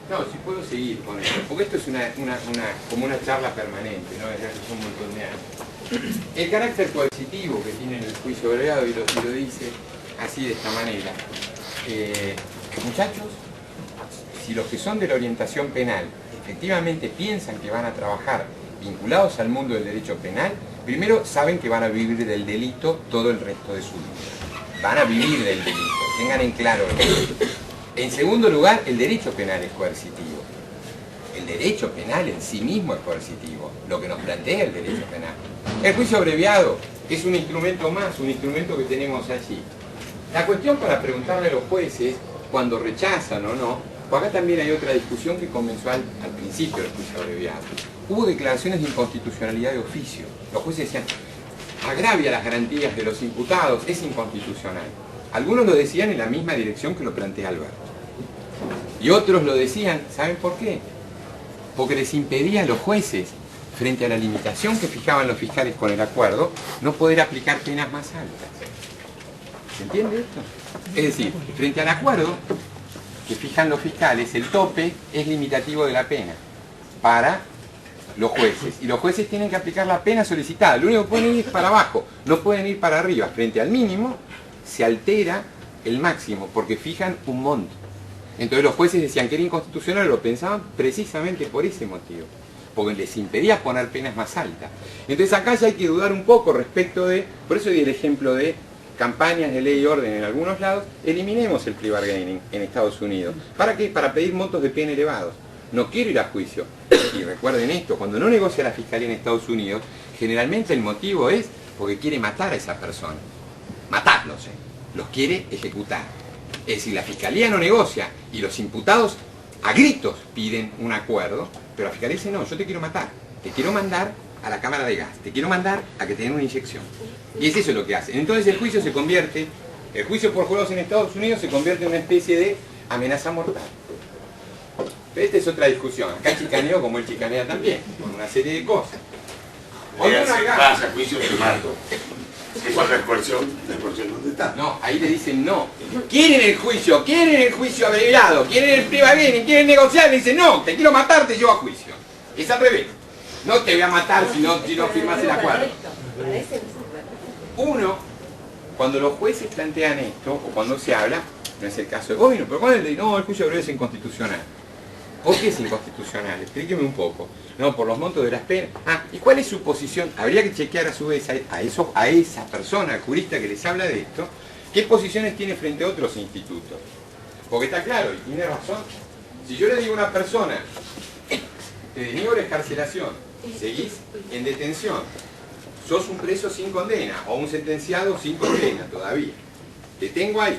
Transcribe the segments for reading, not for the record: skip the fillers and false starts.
No, si puedo seguir con esto, porque esto es como una charla permanente, ¿no? Desde hace un montón de años. El carácter coercitivo que tiene el juicio abreviado, y lo dice así de esta manera. Muchachos, si los que son de la orientación penal efectivamente piensan que van a trabajar vinculados al mundo del derecho penal, primero saben que van a vivir del delito todo el resto de su vida. Van a vivir del delito, tengan en claro eso. En segundo lugar, el derecho penal es coercitivo. El derecho penal en sí mismo es coercitivo, lo que nos plantea el derecho penal. El juicio abreviado es un instrumento más, un instrumento que tenemos allí. La cuestión para preguntarle a los jueces, cuando rechazan o no, pues acá también hay otra discusión que comenzó al principio del juicio abreviado. Hubo declaraciones de inconstitucionalidad de oficio. Los jueces decían, agravia las garantías de los imputados, es inconstitucional. Algunos lo decían en la misma dirección que lo plantea Alberto. Y otros lo decían, ¿saben por qué? Porque les impedía a los jueces, frente a la limitación que fijaban los fiscales con el acuerdo, no poder aplicar penas más altas. ¿Se entiende esto? Es decir, frente al acuerdo que fijan los fiscales, el tope es limitativo de la pena para los jueces. Y los jueces tienen que aplicar la pena solicitada. Lo único que pueden ir es para abajo, no pueden ir para arriba. Frente al mínimo se altera el máximo porque fijan un monto. Entonces los jueces decían que era inconstitucional, lo pensaban precisamente por ese motivo, porque les impedía poner penas más altas. Entonces acá ya hay que dudar un poco respecto de, por eso di el ejemplo de campañas de ley y orden en algunos lados. Eliminemos el plea bargaining en Estados Unidos. ¿Para qué? Para pedir montos de pena elevados. No quiero ir a juicio. Y recuerden esto, cuando no negocia la fiscalía en Estados Unidos, generalmente el motivo es porque quiere matar a esa persona. Matarlos, los quiere ejecutar. Es decir, la fiscalía no negocia y los imputados a gritos piden un acuerdo, pero la fiscalía dice, no, yo te quiero matar, te quiero mandar a la cámara de gas, te quiero mandar a que te den una inyección. Y es eso lo que hacen. Entonces el juicio el juicio por jurados en Estados Unidos se convierte en una especie de amenaza mortal. Pero esta es otra discusión. Acá chicaneo como él chicanea también, con una serie de cosas. Vas a juicio de marco. Esa es la coerción ¿dónde está? No, ahí le dicen no. Quieren el juicio abreviado, quieren el plea bargaining, quieren negociar, le dicen no, te quiero matar, te llevo a juicio. Es al revés. No te voy a matar si no firmas el acuerdo. Uno, cuando los jueces plantean esto, o cuando se habla, no es el caso de gobierno, pero cuando le dicen, no, el juicio abreviado es inconstitucional. ¿Por qué es inconstitucional? Explíqueme un poco. No, por los montos de las penas. ¿Y cuál es su posición? Habría que chequear a su vez a esa persona, al jurista que les habla de esto, qué posiciones tiene frente a otros institutos. Porque está claro, y tiene razón, si yo le digo a una persona, te deniego la excarcelación, seguís en detención, sos un preso sin condena, o un sentenciado sin condena todavía, te tengo ahí,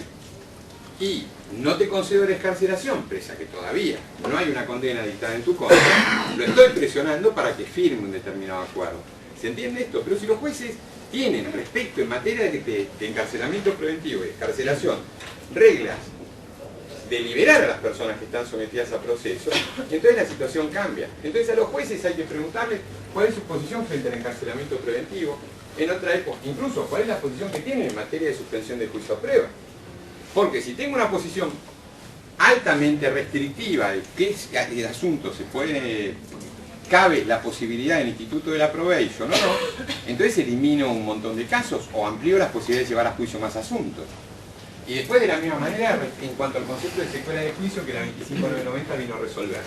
y no te concedo la excarcelación, presa que todavía no hay una condena dictada en tu contra, lo estoy presionando para que firme un determinado acuerdo. ¿Se entiende esto? Pero si los jueces tienen respecto en materia de encarcelamiento preventivo y excarcelación, reglas de liberar a las personas que están sometidas a procesos, entonces la situación cambia. Entonces a los jueces hay que preguntarles cuál es su posición frente al encarcelamiento preventivo en otra época, incluso cuál es la posición que tienen en materia de suspensión de juicio a prueba. Porque si tengo una posición altamente restrictiva de qué el asunto cabe la posibilidad del instituto de la probation o no, entonces elimino un montón de casos o amplío las posibilidades de llevar a juicio más asuntos. Y después de la misma manera, en cuanto al concepto de secuela de juicio que la 25990 vino a resolver.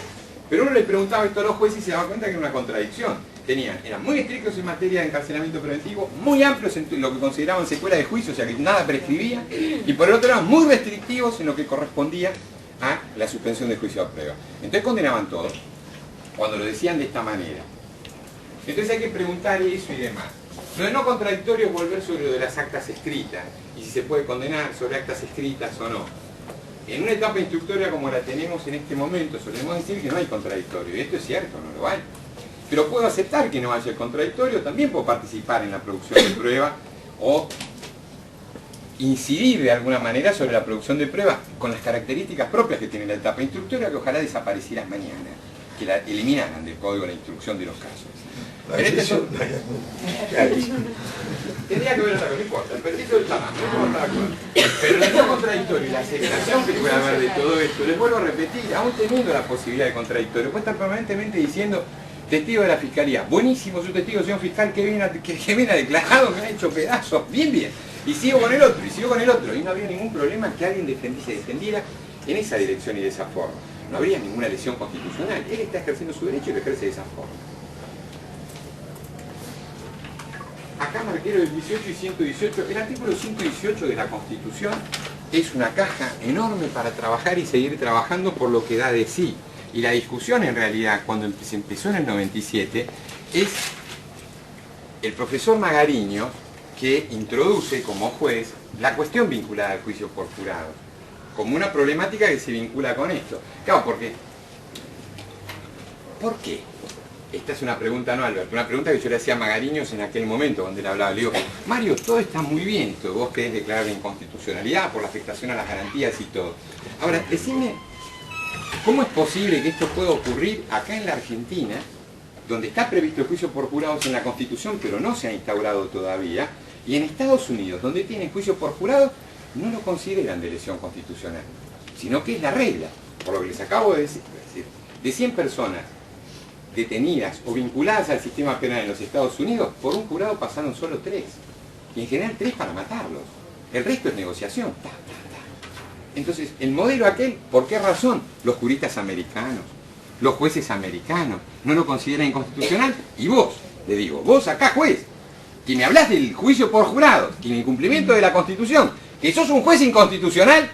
Pero uno les preguntaba esto a los jueces y se daba cuenta que era una contradicción. Eran muy estrictos en materia de encarcelamiento preventivo, muy amplios en lo que consideraban secuela de juicio, o sea que nada prescribía, y por el otro lado muy restrictivos en lo que correspondía a la suspensión de juicio a prueba. Entonces condenaban todos, cuando lo decían de esta manera. Entonces hay que preguntar eso y demás. Lo de no contradictorio es volver sobre lo de las actas escritas, y si se puede condenar sobre actas escritas o no. En una etapa instructoria como la tenemos en este momento, solemos decir que no hay contradictorio, y esto es cierto, no lo hay. Pero puedo aceptar que no haya el contradictorio, también puedo participar en la producción de prueba o incidir de alguna manera sobre la producción de pruebas con las características propias que tiene la etapa instructoria, que ojalá desaparecieran mañana, que la eliminaran del código de la instrucción de los casos. Tendría que ver otra cosa, no importa, pero eso está mal, no importa la cosa. Pero contradictorio y la aceleración que puede haber de todo esto, les vuelvo a repetir, aún teniendo la posibilidad de contradictorio, puede estar permanentemente diciendo, testigo de la fiscalía, buenísimo su testigo, señor fiscal, que bien ha declarado, me ha hecho pedazos, bien, bien. Y sigo con el otro, y sigo con el otro. Y no habría ningún problema que alguien se defendiera en esa dirección y de esa forma. No habría ninguna lesión constitucional. Él está ejerciendo su derecho y lo ejerce de esa forma. Acá marquero del 18 y 118, el artículo 118 de la Constitución es una caja enorme para trabajar y seguir trabajando por lo que da de sí. Y la discusión en realidad, cuando se empezó en el 97, es el profesor Magariño que introduce como juez la cuestión vinculada al juicio por jurado, como una problemática que se vincula con esto. Claro, porque ¿por qué? Esta es una pregunta, no, Alberto, una pregunta que yo le hacía a Magariños en aquel momento cuando él hablaba. Le digo, Mario, todo está muy bien esto, vos querés declarar la inconstitucionalidad por la afectación a las garantías y todo. Ahora, decime, ¿cómo es posible que esto pueda ocurrir acá en la Argentina, donde está previsto el juicio por jurados en la Constitución, pero no se ha instaurado todavía, y en Estados Unidos, donde tienen juicio por jurados, no lo consideran de lesión constitucional, sino que es la regla, por lo que les acabo de decir, de 100 personas detenidas o vinculadas al sistema penal en los Estados Unidos, por un jurado pasaron solo 3, y en general 3 para matarlos, el resto es negociación. Entonces, el modelo aquel, ¿por qué razón? Los juristas americanos, los jueces americanos, no lo consideran inconstitucional, y vos, le digo, vos acá juez, que me hablas del juicio por jurados, que en el cumplimiento de la Constitución, que sos un juez inconstitucional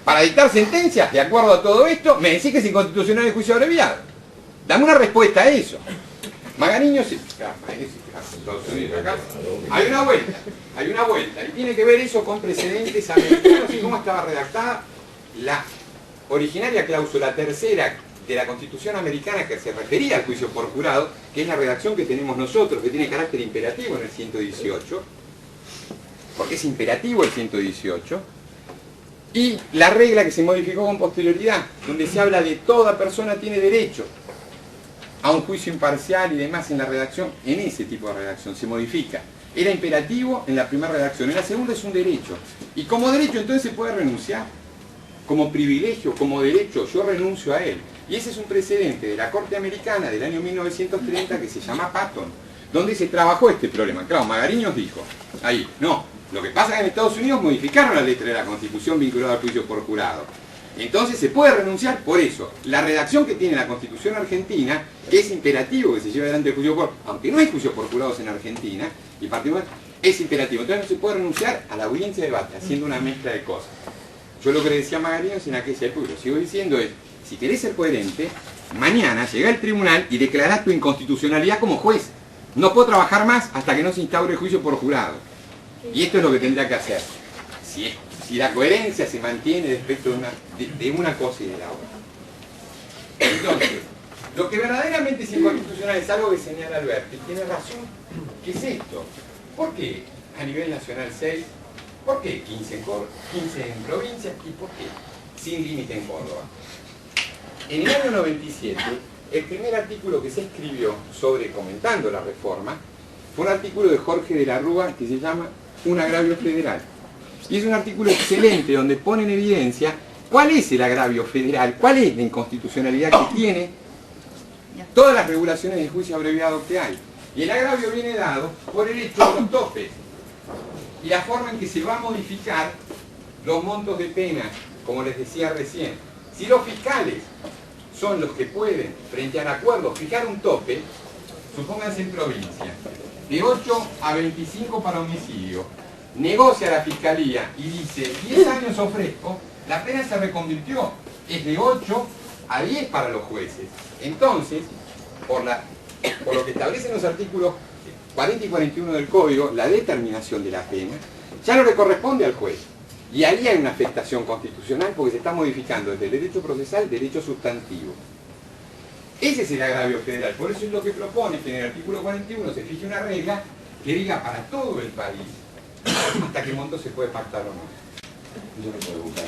para dictar sentencias de acuerdo a todo esto, me decís que es inconstitucional el juicio abreviado. Dame una respuesta a eso. Magariño se... Hay una vuelta, y tiene que ver eso con precedentes americanos y cómo estaba redactada la originaria cláusula tercera de la Constitución americana que se refería al juicio por jurado, que es la redacción que tenemos nosotros, que tiene carácter imperativo en el 118, porque es imperativo el 118, y la regla que se modificó con posterioridad, donde se habla de toda persona tiene derecho a un juicio imparcial y demás en la redacción, en ese tipo de redacción se modifica. Era imperativo en la primera redacción, en la segunda es un derecho. Y como derecho entonces se puede renunciar. Como privilegio, como derecho, yo renuncio a él. Y ese es un precedente de la Corte Americana del año 1930 que se llama Patton, donde se trabajó este problema. Claro, Magariños dijo, ahí, no, lo que pasa es que en Estados Unidos modificaron la letra de la Constitución vinculada al juicio por jurado. Entonces se puede renunciar por eso. La redacción que tiene la Constitución argentina, que es imperativo que se lleve adelante el juicio por, aunque no hay juicio por jurados en Argentina, y particular, es imperativo. Entonces no se puede renunciar a la audiencia de debate, haciendo una mezcla de cosas. Yo lo que le decía a Magariños en aquella época, lo sigo diciendo es, si querés ser coherente, mañana llega al tribunal y declarás tu inconstitucionalidad como juez. No puedo trabajar más hasta que no se instaure el juicio por jurado. Y esto es lo que tendría que hacer. Si la coherencia se mantiene respecto de una cosa y de la otra. Entonces, lo que verdaderamente es inconstitucional es algo que señala Alberto, y tiene razón. ¿Qué es esto? ¿Por qué a nivel nacional 6? ¿Por qué 15 en provincias? ¿Y por qué sin límite en Córdoba? En el año 97, el primer artículo que se escribió sobre comentando la reforma fue un artículo de Jorge de la Rúa que se llama Un agravio federal. Y es un artículo excelente donde pone en evidencia cuál es el agravio federal, cuál es la inconstitucionalidad que tiene todas las regulaciones de juicio abreviado que hay. Y el agravio viene dado por el hecho de los topes y la forma en que se va a modificar los montos de pena, como les decía recién. Si los fiscales son los que pueden, frente al acuerdo, fijar un tope, supónganse en provincia, de 8 a 25 para homicidio, negocia la fiscalía y dice 10 años ofrezco, la pena se reconvirtió, es de 8 a 10 para los jueces. Entonces, por lo que establecen los artículos 40 y 41 del Código, la determinación de la pena ya no le corresponde al juez. Y ahí hay una afectación constitucional porque se está modificando desde el derecho procesal al derecho sustantivo. Ese es el agravio federal. Por eso es lo que propone que en el artículo 41 se fije una regla que diga para todo el país hasta qué monto se puede pactar o no. Yo no puedo buscar